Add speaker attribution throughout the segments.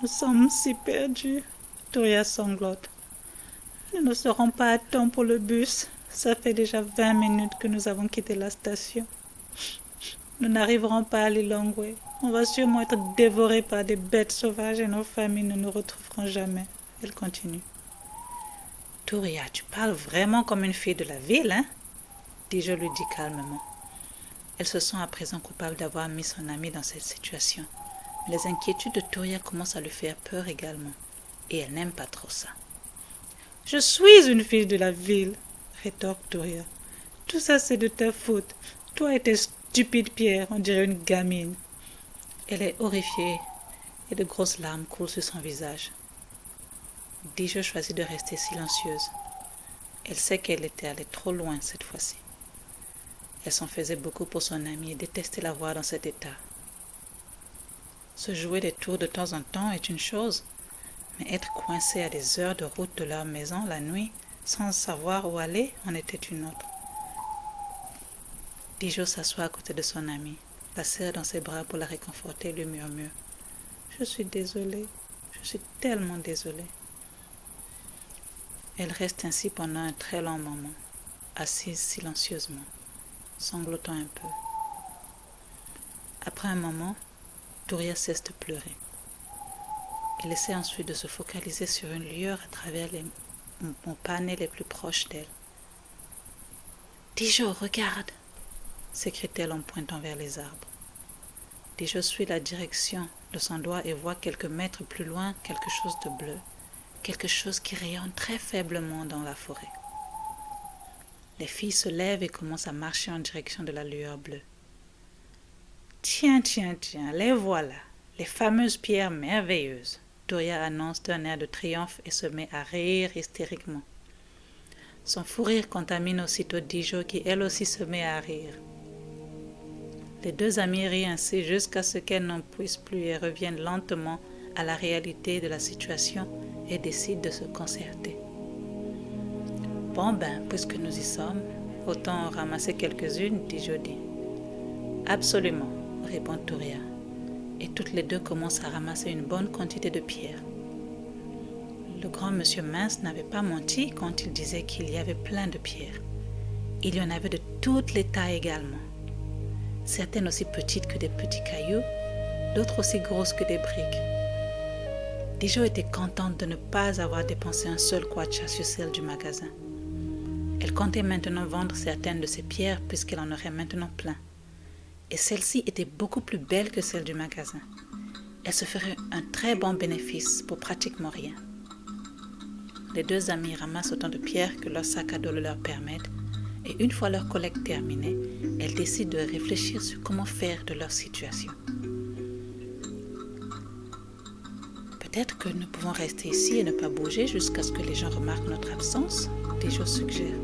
Speaker 1: Nous sommes si perdus. Toria sanglote. Nous ne serons pas à temps pour le bus. Ça fait déjà 20 minutes que nous avons quitté la station. Nous n'arriverons pas à Lilongwe. On va sûrement être dévorés par des bêtes sauvages et nos familles ne nous retrouveront jamais. Elle continue. Toria, tu parles vraiment comme une fille de la ville, hein? Dis-je lui dis calmement. Elle se sent à présent coupable d'avoir mis son amie dans cette situation. Mais les inquiétudes de Toria commencent à lui faire peur également. Et elle n'aime pas trop ça. Je suis une fille de la ville, rétorque Toria. Tout ça, c'est de ta faute. Toi et tes stupides pierres, on dirait une gamine. Elle est horrifiée et de grosses larmes coulent sur son visage. Dijo choisit de rester silencieuse. Elle sait qu'elle était allée trop loin cette fois-ci. Elle s'en faisait beaucoup pour son amie et détestait la voir dans cet état. Se jouer des tours de temps en temps est une chose, mais être coincé à des heures de route de leur maison la nuit, sans savoir où aller, en était une autre. Dijo s'assoit à côté de son amie, la serre dans ses bras pour la réconforter et lui murmure. Je suis désolée, je suis tellement désolée. Elle reste ainsi pendant un très long moment, assise silencieusement, sanglotant un peu. Après un moment, Toria cesse de pleurer. Elle essaie ensuite de se focaliser sur une lueur à travers les panneaux les plus proches d'elle. Dijo, regarde, s'écrie-t-elle en pointant vers les arbres. Dijo suit la direction de son doigt et voit quelques mètres plus loin quelque chose de bleu, quelque chose qui rayonne très faiblement dans la forêt. Les filles se lèvent et commencent à marcher en direction de la lueur bleue. Tiens, les voilà, les fameuses pierres merveilleuses. Toria annonce d'un air de triomphe et se met à rire hystériquement. Son fou rire contamine aussitôt Dijo qui elle aussi se met à rire. Les deux amies rient ainsi jusqu'à ce qu'elles n'en puissent plus et reviennent lentement à la réalité de la situation et décident de se concerter. Bon puisque nous y sommes, autant en ramasser quelques-unes, dit Jody. Absolument, répond Toria. Et toutes les deux commencent à ramasser une bonne quantité de pierres. Le grand monsieur Mince n'avait pas menti quand il disait qu'il y avait plein de pierres. Il y en avait de toutes les tailles également. Certaines aussi petites que des petits cailloux, d'autres aussi grosses que des briques. Dijo était contente de ne pas avoir dépensé un seul kwacha sur celle du magasin. Elle comptait maintenant vendre certaines de ces pierres puisqu'elle en aurait maintenant plein. Et celle-ci était beaucoup plus belle que celle du magasin. Elle se ferait un très bon bénéfice pour pratiquement rien. Les deux amis ramassent autant de pierres que leur sac à dos le leur permettent, et une fois leur collecte terminée, elles décident de réfléchir sur comment faire de leur situation. Peut-être que nous pouvons rester ici et ne pas bouger jusqu'à ce que les gens remarquent notre absence, Dijo suggère.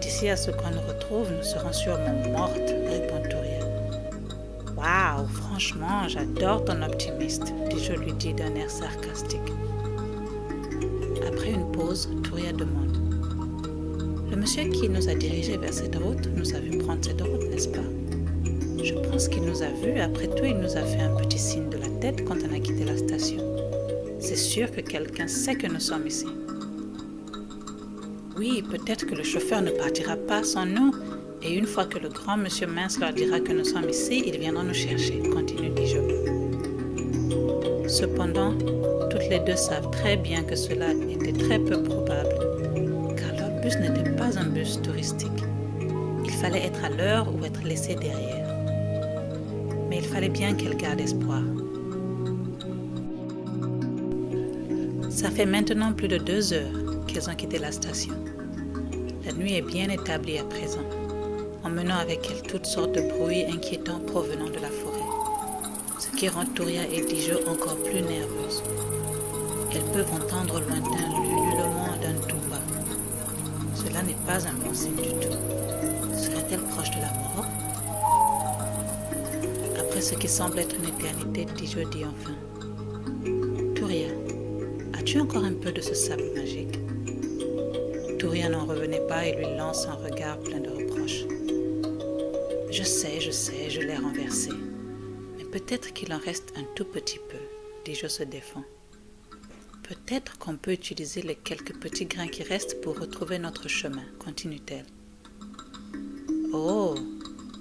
Speaker 1: D'ici à ce qu'on nous retrouve, nous serons sûrement mortes, répond Toria. Waouh, franchement, j'adore ton optimiste, Dijo lui dit d'un air sarcastique. Après une pause, Toria demande. Le monsieur qui nous a dirigés vers cette route nous a vu prendre cette route, n'est-ce pas? Je pense qu'il nous a vus. Après tout, il nous a fait un petit signe de la tête quand on a quitté la station. C'est sûr que quelqu'un sait que nous sommes ici. Oui, peut-être que le chauffeur ne partira pas sans nous. Et une fois que le grand monsieur Mince leur dira que nous sommes ici, ils viendront nous chercher, continue Dijo. Cependant, toutes les deux savent très bien que cela était très peu probable, car leur bus n'était pas un bus touristique. Il fallait être à l'heure ou être laissé derrière. Mais il fallait bien qu'elles gardent espoir. Ça fait maintenant plus de 2 heures qu'elles ont quitté la station. La nuit est bien établie à présent, emmenant avec elle toutes sortes de bruits inquiétants provenant de la forêt, ce qui rend Toria et Dijo encore plus nerveuses. Elles peuvent entendre au lointain l'ululement d'un tumba. Cela n'est pas un bon signe du tout. Serait-elle proche de la mort? Après ce qui semble être une éternité, Dijo dit enfin. Toria, as-tu encore un peu de ce sable magique? Toria n'en revenait pas et lui lance un regard plein de reproches. Je sais, je l'ai renversé. Mais peut-être qu'il en reste un tout petit peu. Dijo se défend. Peut-être qu'on peut utiliser les quelques petits grains qui restent pour retrouver notre chemin, continue-t-elle. Oh,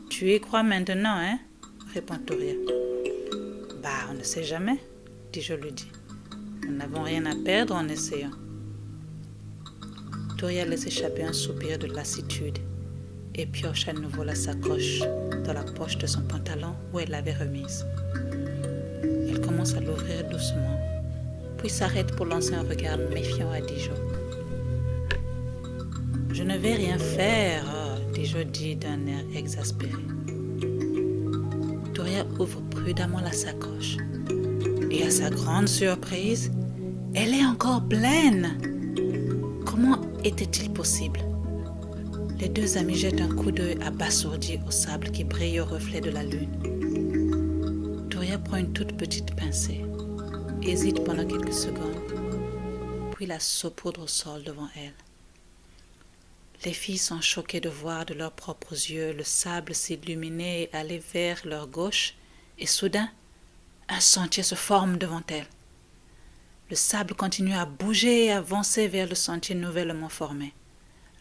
Speaker 1: tu y crois maintenant, hein? Répond Toria. Bah, on ne sait jamais, Dijo lui dit. Nous n'avons rien à perdre en essayant. Toria laisse échapper un soupir de lassitude et pioche à nouveau la sacoche dans la poche de son pantalon où elle l'avait remise. Elle commence à l'ouvrir doucement, puis s'arrête pour lancer un regard méfiant à Dijo. Je ne vais rien faire, Dijo dit d'un air exaspéré. Toria ouvre prudemment la sacoche et à sa grande surprise, elle est encore pleine. Comment était-il possible? Les deux amis jettent un coup d'œil abasourdi au sable qui brille au reflet de la lune. Toria prend une toute petite pincée, hésite pendant quelques secondes, puis la saupoudre au sol devant elle. Les filles sont choquées de voir de leurs propres yeux le sable s'illuminer et aller vers leur gauche, et soudain, un sentier se forme devant elles. Le sable continue à bouger et avancer vers le sentier nouvellement formé,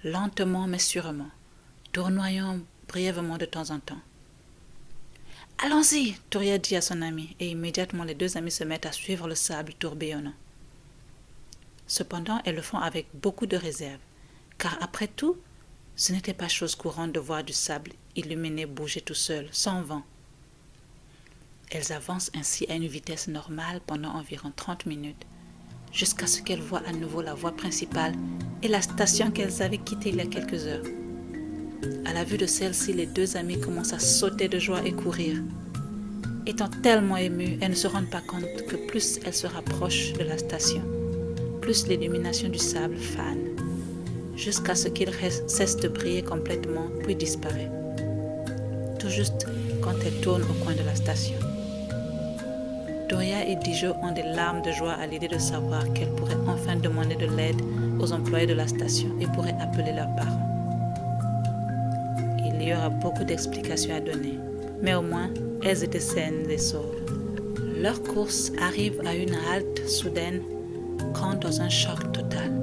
Speaker 1: lentement mais sûrement, tournoyant brièvement de temps en temps. « Allons-y » Toria dit à son ami, et immédiatement les deux amis se mettent à suivre le sable tourbillonnant. Cependant, elles le font avec beaucoup de réserve, car après tout, ce n'était pas chose courante de voir du sable illuminé bouger tout seul, sans vent. Elles avancent ainsi à une vitesse normale pendant environ 30 minutes, jusqu'à ce qu'elles voient à nouveau la voie principale et la station qu'elles avaient quittée il y a quelques heures. À la vue de celle-ci, les deux amies commencent à sauter de joie et courir. Étant tellement émues, elles ne se rendent pas compte que plus elles se rapprochent de la station, plus l'illumination du sable fane, jusqu'à ce qu'il cesse de briller complètement, puis disparaît. Tout juste quand elles tournent au coin de la station. Toria et Dijo ont des larmes de joie à l'idée de savoir qu'elles pourraient enfin demander de l'aide aux employés de la station et pourraient appeler leurs parents. Il y aura beaucoup d'explications à donner, mais au moins, elles étaient saines et sauves. Leur course arrive à une halte soudaine quand, dans un choc total,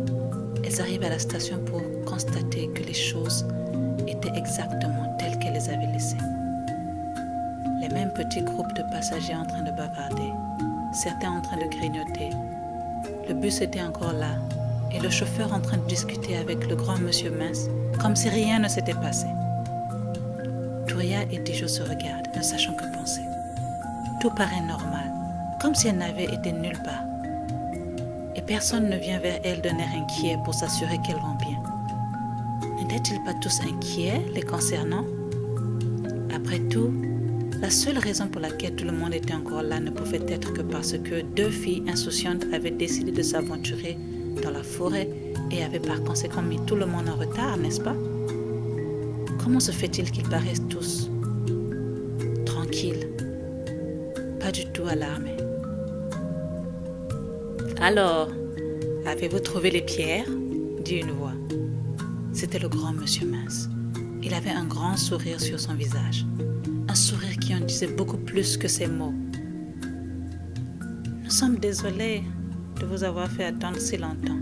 Speaker 1: elles arrivent à la station pour constater que les choses étaient exactement telles qu'elles les avaient laissées. Les mêmes petits groupes de passagers en train de bavarder, certains en train de grignoter. Le bus était encore là, et le chauffeur en train de discuter avec le grand monsieur mince, comme si rien ne s'était passé. Toria et Dijo se regardent, ne sachant que penser. Tout paraît normal, comme si elles n'avaient été nulle part. Et personne ne vient vers elles d'un air inquiet pour s'assurer qu'elles vont bien. N'étaient-ils pas tous inquiets les concernant? Après tout, la seule raison pour laquelle tout le monde était encore là ne pouvait être que parce que deux filles insouciantes avaient décidé de s'aventurer dans la forêt et avaient par conséquent mis tout le monde en retard, n'est-ce pas? Comment se fait-il qu'ils paraissent tous tranquilles, pas du tout alarmés? Alors, avez-vous trouvé les pierres? Dit une voix. C'était le grand monsieur mince. Il avait un grand sourire sur son visage. Un sourire qui en disait beaucoup plus que ses mots. Nous sommes désolés de vous avoir fait attendre si longtemps.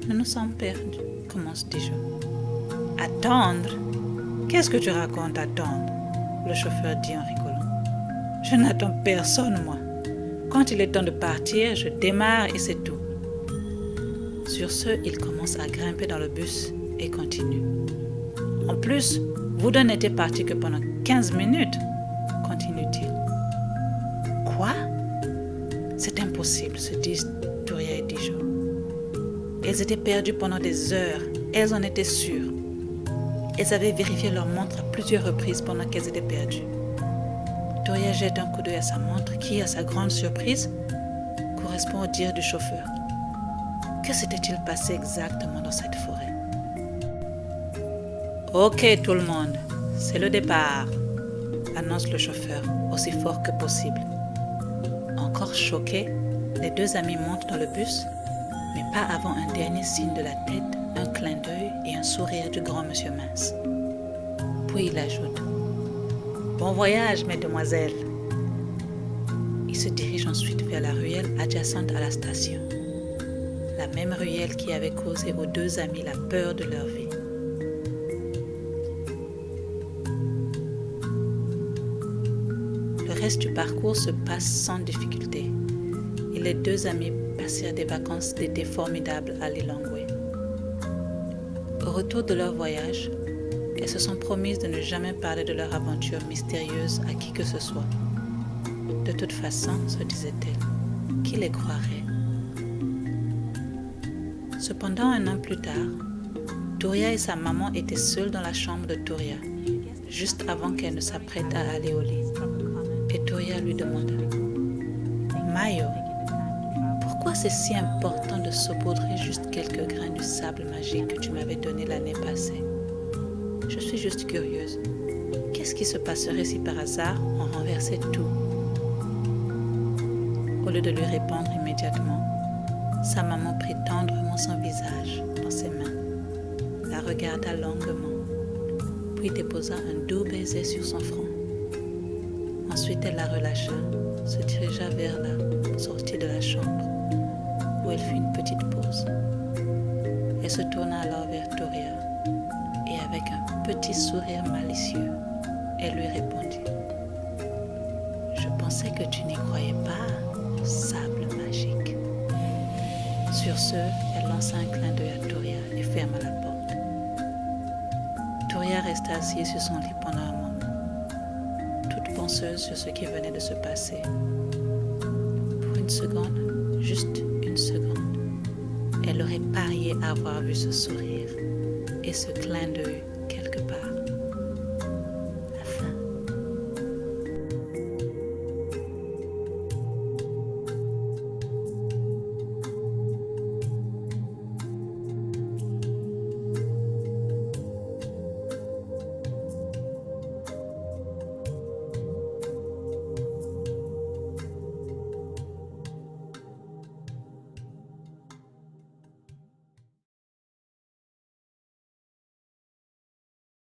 Speaker 1: Nous nous sommes perdus, commence Dijo. Attendre? Qu'est-ce que tu racontes, attendre? Le chauffeur dit en rigolant. Je n'attends personne, moi. Quand il est temps de partir, je démarre et c'est tout. Sur ce, il commence à grimper dans le bus et continue. En plus, vous deux n'étiez partis que pendant 15 minutes, continue-t-il. Quoi? C'est impossible, se disent Toria et Dijo. Elles étaient perdues pendant des heures, elles en étaient sûres. Elles avaient vérifié leur montre à plusieurs reprises pendant qu'elles étaient perdues. Toria jette un coup d'œil à sa montre qui, à sa grande surprise, correspond au dire du chauffeur. Que s'était-il passé exactement dans cette forêt? Ok tout le monde, c'est le départ, annonce le chauffeur aussi fort que possible. Encore choqués, les deux amis montent dans le bus, mais pas avant un dernier signe de la tête, un clin d'œil et un sourire du grand monsieur mince. Puis il ajoute: Bon voyage, mesdemoiselles. Il se dirige ensuite vers la ruelle adjacente à la station. La même ruelle qui avait causé aux deux amis la peur de leur vie. Le reste du parcours se passe sans difficulté et les deux amis passèrent des vacances d'été formidables à Lilongwe. Au retour de leur voyage, elles se sont promises de ne jamais parler de leur aventure mystérieuse à qui que ce soit. De toute façon, se disait-elle, qui les croirait? Cependant, un an plus tard, Touria et sa maman étaient seules dans la chambre de Touria, juste avant qu'elle ne s'apprête à aller au lit. Et Touria lui demanda, « Mayo, pourquoi c'est si important de saupoudrer juste quelques grains du sable magique que tu m'avais donné l'année passée? Je suis juste curieuse. Qu'est-ce qui se passerait si par hasard on renversait tout? » Au lieu de lui répondre immédiatement, sa maman prit tendrement son visage dans ses mains, la regarda longuement, puis déposa un doux baiser sur son front. Ensuite, elle la relâcha, se dirigea vers la sortie de la chambre, où elle fit une petite pause. Elle se tourna alors vers Touria, et avec un petit sourire malicieux, elle lui répondit, « Je pensais que tu n'y croyais pas au sable magique. » Sur ce, elle lança un clin d'œil à Touria et ferma la porte. Touria resta assise sur son lit pendant un moment, toute penseuse sur ce qui venait de se passer. Pour une seconde, juste une seconde, elle aurait parié avoir vu ce sourire et ce clin d'œil